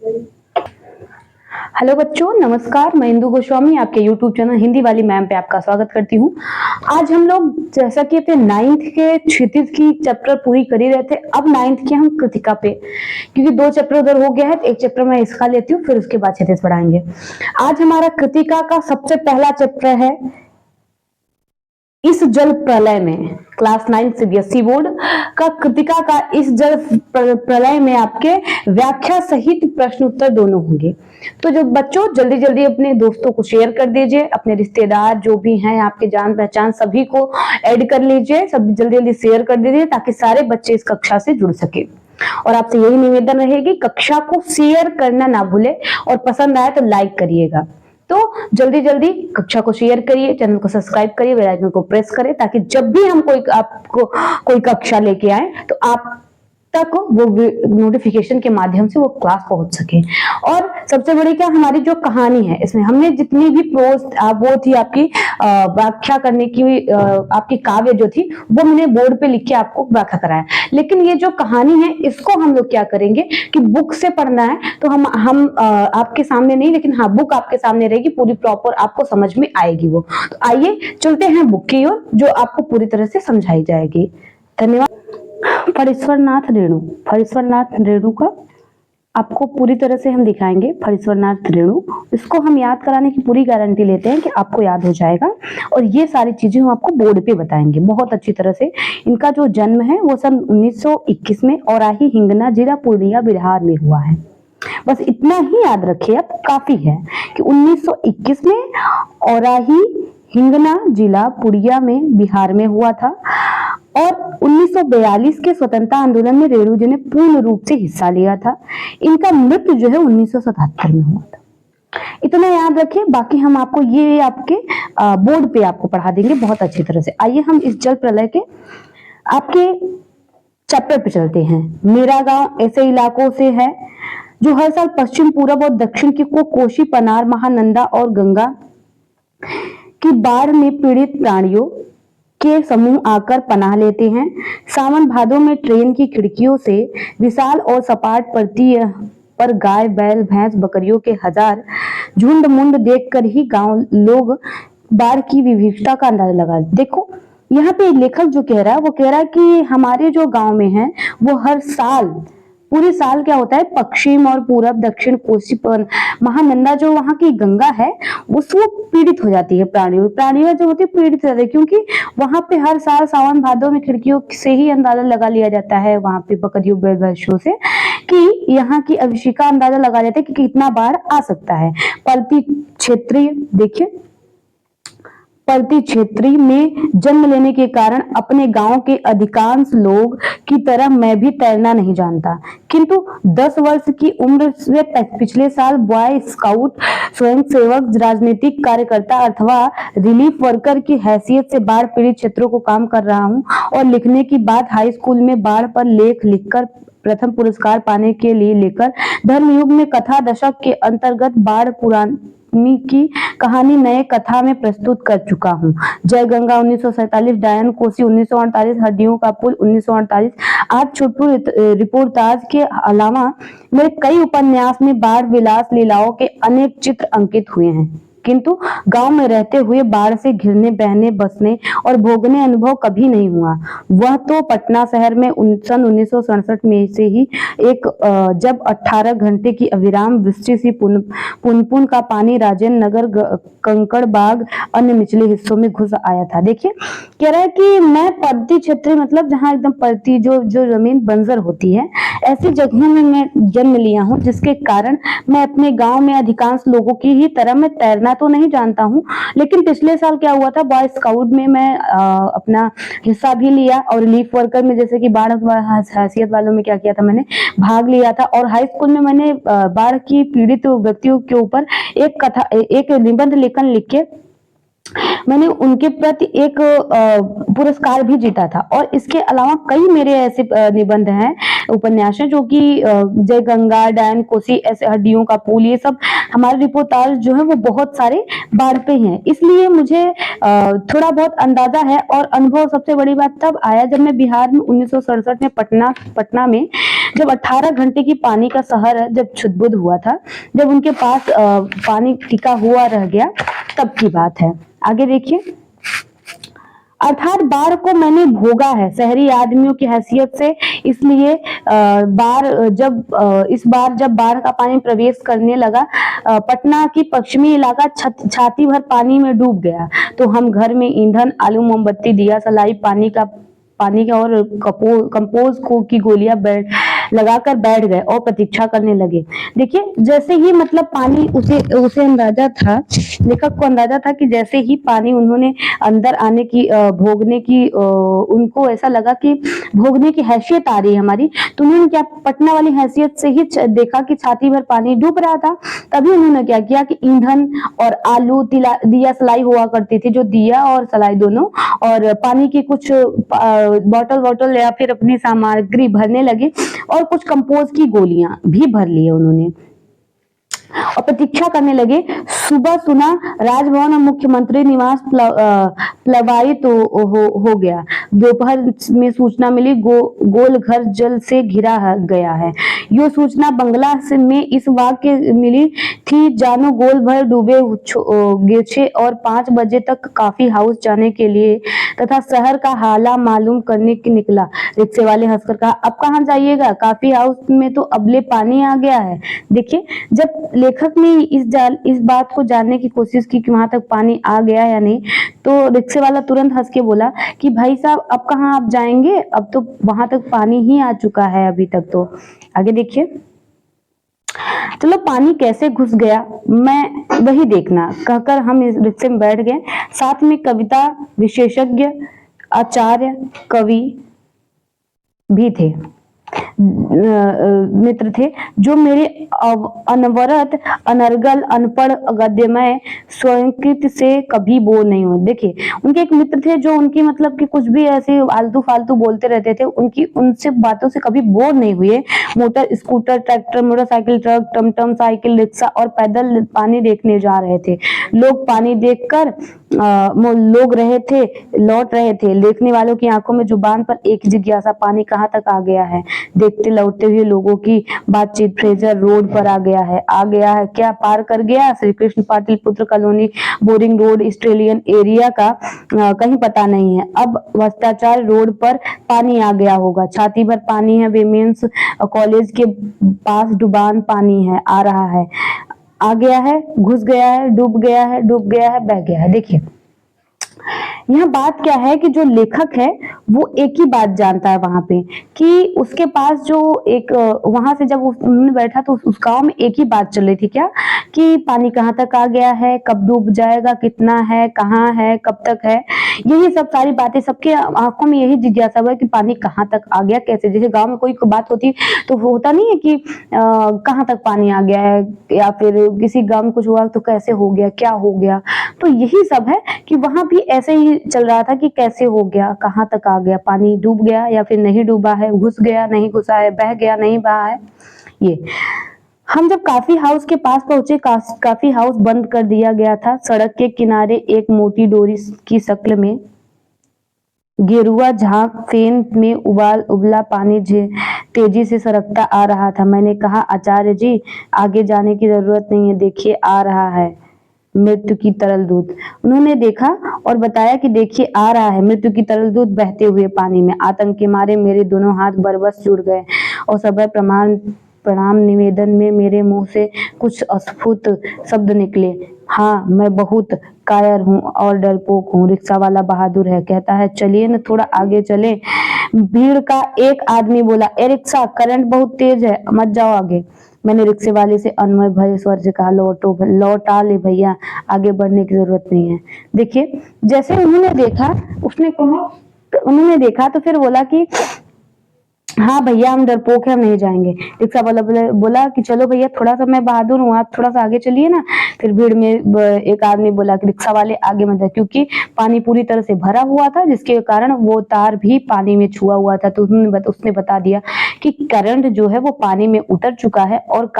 Hello बच्चों, नमस्कार। मैं इंदु गोस्वामी आपके YouTube चैनल हिंदी वाली मैम पे आपका स्वागत करती हूँ। आज हम लोग जैसा कि अपने 9th के क्षितिज की चैप्टर पूरी कर ही रहे थे, अब 9th के हम कृतिका पे, क्योंकि 2 चैप्टर उधर हो गया है, एक चैप्टर मैं इसका लेती हूँ, फिर उसके बाद क्षितिज पढ़ाएंगे। आज हमारा कृतिका का सबसे पहला चैप्टर है इस जल प्रलय में। क्लास 9 सीबीएसई बोर्ड का कृतिका का इस जल प्रलय में आपके व्याख्या सहित प्रश्न उत्तर दोनों होंगे। तो जो बच्चों जल्दी जल्दी अपने दोस्तों को शेयर कर दीजिए, अपने रिश्तेदार जो भी हैं आपके जान पहचान सभी को ऐड कर लीजिए, सब जल्दी जल्दी शेयर कर दीजिए ताकि सारे बच्चे इस कक्षा से जुड़ सके। और आपसे यही निवेदन रहेगी, कक्षा को शेयर करना ना भूले और पसंद आए तो लाइक करिएगा। तो जल्दी जल्दी कक्षा को शेयर करिए, चैनल को सब्सक्राइब करिए, बेल आइकन को प्रेस करें ताकि जब भी हम आपको कोई कक्षा लेके आए तो आप तक वो नोटिफिकेशन के माध्यम से वो क्लास पहुंच सके। और सबसे बड़ी क्या हमारी जो कहानी है, इसमें हमने जितनी भी प्रोज वो थी आपकी व्याख्या करने की, आपकी काव्य जो थी वो मैंने बोर्ड पे लिख के आपको व्याख्या कराया। लेकिन ये जो कहानी है इसको हम लोग क्या करेंगे कि बुक से पढ़ना है, तो हम आपके सामने नहीं, लेकिन हाँ बुक आपके सामने रहेगी, पूरी प्रॉपर आपको समझ में आएगी वो। तो आइए चलते हैं बुक की ओर, जो आपको पूरी तरह से समझाई जाएगी। धन्यवाद। फणीश्वरनाथ रेणु, फणीश्वरनाथ रेणु का आपको पूरी तरह से हम दिखाएंगे। फणीश्वरनाथ रेणु, इसको हम याद कराने की पूरी गारंटी लेते हैं कि आपको याद हो जाएगा, और ये सारी चीजें हम आपको बोर्ड पे बताएंगे बहुत अच्छी तरह से। इनका जो जन्म है वो सन 1921 में औराही हिंगना जिला पूर्णिया बिहार में हुआ है। बस इतना ही याद रखिए, अब काफी है कि 1921 में औराही हिंगना जिला पूर्णिया में बिहार में हुआ था, और 1942 के स्वतंत्रता आंदोलन में रेणु जी ने पूर्ण रूप से हिस्सा लिया था। इनका मृत्यु जो है 1977 में हुआ था। इतना याद रखिए, बाकी हम आपको ये आपके बोर्ड पे आपको पढ़ा देंगे बहुत अच्छी तरह से। आइए हम इस जल प्रलय के आपके चैप्टर पे चलते हैं। मेरा गांव ऐसे इलाकों से है जो हर साल पश्चिम, पूरब और दक्षिण की कोसी, पनार, महानंदा और गंगा की बाढ़ में पीड़ित प्राणियों के समूह आकर पनाह लेते हैं। सावन भादों में ट्रेन की खिड़कियों से विशाल और सपाट पृथ्वी पर गाय, बैल, भैंस, बकरियों के हजार झुंड मुंड देखकर ही गांव लोग बाढ़ की विभीषिका का अंदाजा लगा। देखो यहाँ पे लेखक जो कह रहा है वो कह रहा है कि हमारे जो गांव में है वो हर साल, पूरे साल क्या होता है, पश्चिम और पूरब, दक्षिण, कोसी, महानंदा जो वहां की गंगा है वो पीड़ित हो जाती है। प्राणियों जो होती है पीड़ित हो जाती है, क्योंकि वहां पे हर साल सावन भादों में खिड़कियों से ही अंदाजा लगा लिया जाता है, वहां पे बकरियों बैल भैंसों से, कि यहाँ की अभिषेका अंदाजा लगा जाता है कि कितना बाढ़ आ सकता है। पलती क्षेत्रीय, देखिए पर्ती क्षेत्र में जन्म लेने के कारण अपने गांव के अधिकांश लोग की तरह मैं भी तैरना नहीं जानता, किंतु 10 वर्ष की उम्र से पिछले साल बॉय स्काउट, स्वयंसेवक, राजनीतिक कार्यकर्ता अथवा रिलीफ वर्कर की हैसियत से बाढ़ पीड़ित क्षेत्रों को काम कर रहा हूं, और लिखने की बात हाई स्कूल में बाढ़ पर लेख लिखकर प्रथम पुरस्कार पाने के लिए लेकर धर्मयुग में कथा दशक के अंतर्गत बाढ़ पुरानी की कहानी नए कथा में प्रस्तुत कर चुका हूँ। जय गंगा 1947, डायन कोसी 1948, हड्डियों का पुल 1948 आज छोटू रिपोर्टाज के अलावा मेरे कई उपन्यास में बाढ़ विलास लीलाओं के अनेक चित्र अंकित हुए हैं, किंतु गांव में रहते हुए बाढ़ से घिरने, बहने, बसने और भोगने अनुभव कभी नहीं हुआ। वह तो पटना शहर में सन 1967 में से ही एक जब 18 घंटे की अविराम वृष्टि से पुनपुन का पानी राजेंद्र नगर, कंकड़ बाग, अन्य निचले हिस्सों में घुस आया था। देखिए कह रहा है कि मैं पर्वतीय क्षेत्र, मतलब जहाँ एकदम पर्वतीय जो जमीन बंजर होती है, ऐसी जगहों में मैं जन्म लिया हूँ, जिसके कारण मैं अपने गांव में अधिकांश लोगों की ही तरह मैं तैरना तो नहीं जानता हूँ। लेकिन पिछले साल क्या हुआ था, बॉय स्काउट में मैं अपना हिस्सा भी लिया, और रिलीफ वर्कर में जैसे कि बाढ़ हैसियत वालों में क्या किया था, मैंने भाग लिया था। और हाई स्कूल में मैंने बाढ़ की पीड़ित व्यक्तियों के ऊपर एक निबंध लेखन लिख के मैंने उनके प्रति एक पुरस्कार भी जीता था। और इसके अलावा कई मेरे ऐसे निबंध हैं, उपन्यास हैं, जो कि जय गंगा, डैम, कोसी, ऐसे हड्डियों का पुल, ये सब हमारे रिपोर्टाज जो है वो बहुत सारे बाढ़ पे हैं। इसलिए मुझे थोड़ा बहुत अंदाजा है। और अनुभव सबसे बड़ी बात तब आया जब मैं बिहार में 1967 में पटना में जब 18 घंटे की पानी का सहर जब छुदबुद हुआ था, जब उनके पास पानी टिका हुआ रह गया, तब की बात है। आगे देखिए। अर्थात बाढ़ को मैंने भोगा है शहरी आदमियों की हैसियत से। इसलिए इस बार जब बाढ़ का पानी प्रवेश करने लगा, पटना की पश्चिमी इलाका छाती भर पानी में डूब गया। तो हम घर में ईंधन, आलू, मोमबत्ती, दिया सलाई, पानी का और कंपोज की गोलियां लगाकर बैठ गए और प्रतीक्षा करने लगे। देखिए, जैसे ही मतलब पानी उसे अंदाजा था, लेखक को अंदाजा था कि जैसे ही पानी उन्होंने अंदर आने की भोगने की उनको ऐसा लगा कि भोगने की हैसियत आ रही है हमारी, तो उन्होंने क्या, पटना वाली हैसियत से ही देखा कि छाती भर पानी डूब रहा था। तभी उन्होंने क्या किया कि ईंधन और आलू, दिया सलाई हुआ करती थी, जो दिया और सलाई दोनों, और पानी की कुछ बॉटल या फिर अपनी सामग्री भरने लगे, और कुछ कंपोज की गोलियां भी भर ली उन्होंने और प्रतीक्षा करने लगे। सुबह सुना राजभवन और मुख्यमंत्री निवास प्लावित हो गया। दोपहर में सूचना मिली गोल घर जल से घिरा गया है। यो सूचना बंगला में इस वाक्य मिली थी, जानो गोल भर डूबे गेछे, और 5 बजे तक काफी हाउस जाने के लिए तथा शहर का हाल मालूम करने की निकला। रिक्शे वाले हंसकर कहा, अब कहाँ जाइएगा, काफी हाउस में तो अबले पानी आ गया है। देखिए, जब लेखक ने इस बात को जानने की कोशिश की कि वहां तक पानी आ गया या नहीं, तो रिक्शे वाला तुरंत हंस के बोला कि भाई साहब, अब कहाँ आप जाएंगे, अब तो वहां तक पानी ही आ चुका है अभी तक तो। आगे देखिए। चलो, पानी कैसे घुस गया मैं वही देखना, कहकर हम इस रिक्शे में बैठ गए। साथ में कविता विशेषज्ञ, आचार्य, कवि भी थे, मित्र थे, जो मेरे अनवरत, अनर्गल, अनपढ़, गद्यमय स्वयंकृत से कभी बोर नहीं हुए। देखिए, उनके एक मित्र थे जो उनकी मतलब कि कुछ भी ऐसे आलतू फालतू बोलते रहते थे, उनसे बातों से कभी बोर नहीं हुए। Motor, scooter, tractor, motorcycle, truck, टमटम, साइकिल, रिक्शा और पैदल पानी देखने जा रहे थे। लोग पानी देखकर लौट रहे थे। देखने वालों की आंखों में जुबान पर एक जिज्ञासा, पानी कहाँ तक आ गया है। देखते लौटते हुए लोगों की बातचीत, फ्रेजर रोड पर आ गया है क्या, पार कर गया, श्री कृष्ण पाटिल पुत्र colony, boring road, Australian area का कहीं पता नहीं है। अब भ्रष्टाचार रोड पर पानी आ गया होगा, छाती भर पानी है, विमेंस कॉलेज के पास डुबान पानी है, आ रहा है, आ गया है, घुस गया है, डूब गया है, बह गया है। देखिए, यहाँ बात क्या है कि जो लेखक है वो एक ही बात जानता है वहां पे, कि उसके पास जो एक वहां से जब उन्होंने बैठा तो उस गांव में एक ही बात चल रही थी, क्या, कि पानी कहाँ तक आ गया है, कब डूब जाएगा, कितना है, कहाँ है, कब तक है, यही सब सारी बातें, सबके आंखों में यही जिज्ञासा हुआ कि पानी कहाँ तक आ गया, कैसे। जैसे गांव में कोई बात होती तो वो होता नहीं है कि कहाँ तक पानी आ गया है, या फिर किसी गांव में कुछ हुआ तो कैसे हो गया, क्या हो गया। तो यही सब है कि वहां भी ऐसे ही चल रहा था कि कैसे हो गया, कहाँ तक आ गया, पानी डूब गया या फिर नहीं डूबा है, घुस गया नहीं घुसा है, बह गया नहीं बहा है। ये हम जब काफी हाउस के पास पहुंचे, काफी हाउस बंद कर दिया गया था। सड़क के किनारे एक मोटी डोरी की शक्ल में गेरुआ झांक फेन में उबला पानी तेजी से सरकता आ रहा था। मैंने कहा, आचार्य जी, आगे जाने की जरूरत नहीं है, देखिए आ रहा है मृत्यु की तरल दूत। उन्होंने देखा और बताया कि देखिए आ रहा है मृत्यु की तरल दूत बहते हुए पानी में। आतंक के मारे मेरे दोनों हाथ बरबस जुड़ गए और सभय प्रणाम निवेदन में मेरे मुंह से कुछ अस्फुट शब्द निकले। हाँ, मैं बहुत कायर हूँ और डरपोक हूँ। रिक्शा वाला बहादुर है, कहता है चलिए न थोड़ा आगे चले। भीड़ का एक आदमी बोला, ए रिक्शा, करंट बहुत तेज है, मत जाओ आगे। मैंने रिक्शे वाले से अनमय भरे स्वर से कहा, लौटा ले भैया, आगे बढ़ने की जरूरत नहीं है। देखिए, जैसे उन्होंने देखा तो फिर बोला कि हाँ भैया हम डरपोक है, हम नहीं जाएंगे। रिक्शा वाला बोला कि चलो भैया थोड़ा सा मैं बहादुर हूँ, आप थोड़ा सा आगे चलिए ना। फिर भीड़ में एक आदमी बोला कि रिक्शा वाले आगे मत जाए, क्योंकि पानी पूरी तरह से भरा हुआ था, जिसके कारण वो तार भी पानी में छुआ हुआ था। तो उसने बता दिया कि करंट जो है वो पानी में उतर चुका है और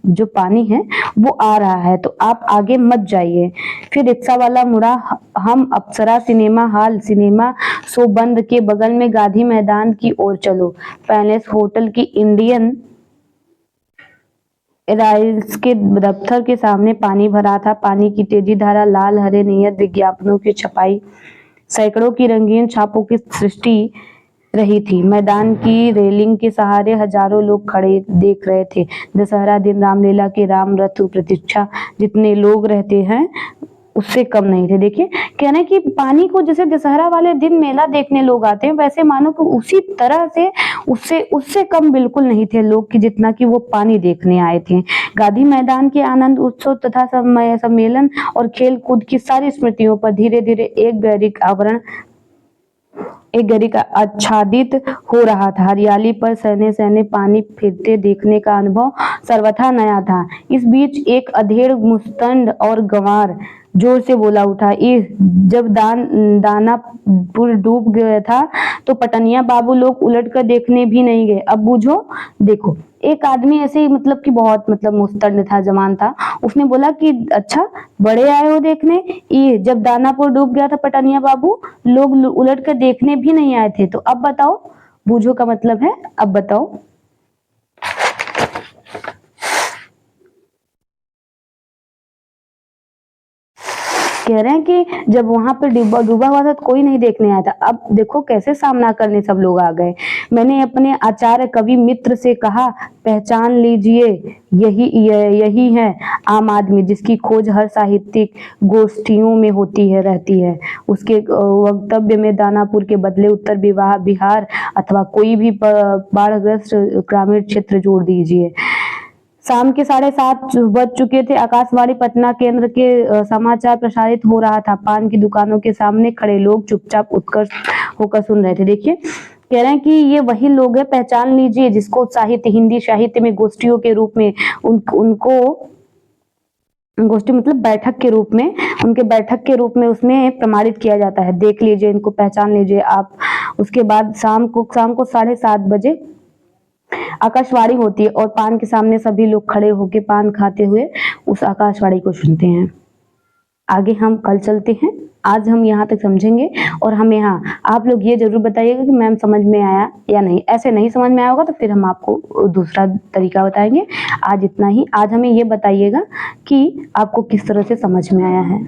जो पानी है वो आ रहा है, तो आप आगे मत जाइए। फिर रिक्शा वाला मुड़ा, हम अप्सरा सिनेमा हॉल सिनेमा शो बंद के बगल में गांधी मैदान की ओर चलो। पैलेस होटल की इंडियन एयरलाइंस के दफ्तर के सामने पानी भरा था। पानी की तेजी धारा, लाल हरे नियत विज्ञापनों की छपाई, सैकड़ों की रंगीन छापों की सृष्टि रही थी। मैदान की रेलिंग के सहारे हजारों लोग खड़े देख रहे थे। दशहरा दिन रामलीला के राम रथ प्रतीक्षा जितने लोग रहते हैं उससे कम नहीं थे। देखिए कह रहे हैं कि पानी को जैसे दशहरा वाले दिन मेला देखने लोग आते हैं, वैसे मानो कि उसी तरह से उससे उससे कम बिल्कुल नहीं थे लोग कि जितना कि वो पानी देखने आए थे। गांधी मैदान के आनंद उत्सव तथा सम्मेलन और खेल कूद की सारी स्मृतियों पर धीरे धीरे एक गरी का आच्छादित हो रहा था। हरियाली पर सैने सैने पानी फिरते देखने का अनुभव सर्वथा नया था। इस बीच एक अधेड़ मुस्तंड और गंवार जोर से बोला उठा, जब दानापुर डूब गया था तो पटनिया बाबू लोग उलट कर देखने भी नहीं गए, अब बूझो। देखो एक आदमी ऐसे ही मतलब कि बहुत मतलब मुस्तंड था, जवान था, उसने बोला कि अच्छा बड़े आए हो देखने, ये जब दानापुर डूब गया था पटनिया बाबू लोग उलट कर देखने भी नहीं आए थे, तो अब बताओ। बूझो का मतलब है अब बताओ। कह रहे हैं कि जब वहां पर डूबा डूबा हुआ था तो कोई नहीं देखने आया था, अब देखो कैसे सामना करने सब लोग आ गए। मैंने अपने आचार्य कवि मित्र से कहा, पहचान लीजिए यही है आम आदमी जिसकी खोज हर साहित्यिक गोष्ठियों में होती है रहती है। उसके वक्तव्य में दानापुर के बदले उत्तर बिहार अथवा कोई भी बाढ़ग्रस्त ग्रामीण क्षेत्र जोड़ दीजिए। शाम के 7:30 बज चुके थे। आकाशवाणी पटना केंद्र के समाचार प्रसारित हो रहा था। पान की दुकानों के सामने खड़े लोग चुपचाप उत्कर्ष होकर सुन रहे थे। देखिए कह रहे हैं कि ये वही लोग हैं, पहचान लीजिए, जिसको साहित्य हिंदी साहित्य में गोष्ठियों के रूप में उनको गोष्ठी मतलब बैठक के रूप में, उनके बैठक के रूप में उसमें प्रमाणित किया जाता है। देख लीजिए, इनको पहचान लीजिए आप। उसके बाद शाम को 7:30 बजे आकाशवाणी होती है और पान के सामने सभी लोग खड़े होकर पान खाते हुए उस आकाशवाणी को सुनते हैं। आगे हम कल चलते हैं, आज हम यहाँ तक समझेंगे और हम यहाँ आप लोग ये जरूर बताइएगा कि मैम समझ में आया या नहीं। ऐसे नहीं समझ में आया होगा तो फिर हम आपको दूसरा तरीका बताएंगे। आज इतना ही। आज हमें ये बताइएगा कि आपको किस तरह से समझ में आया है।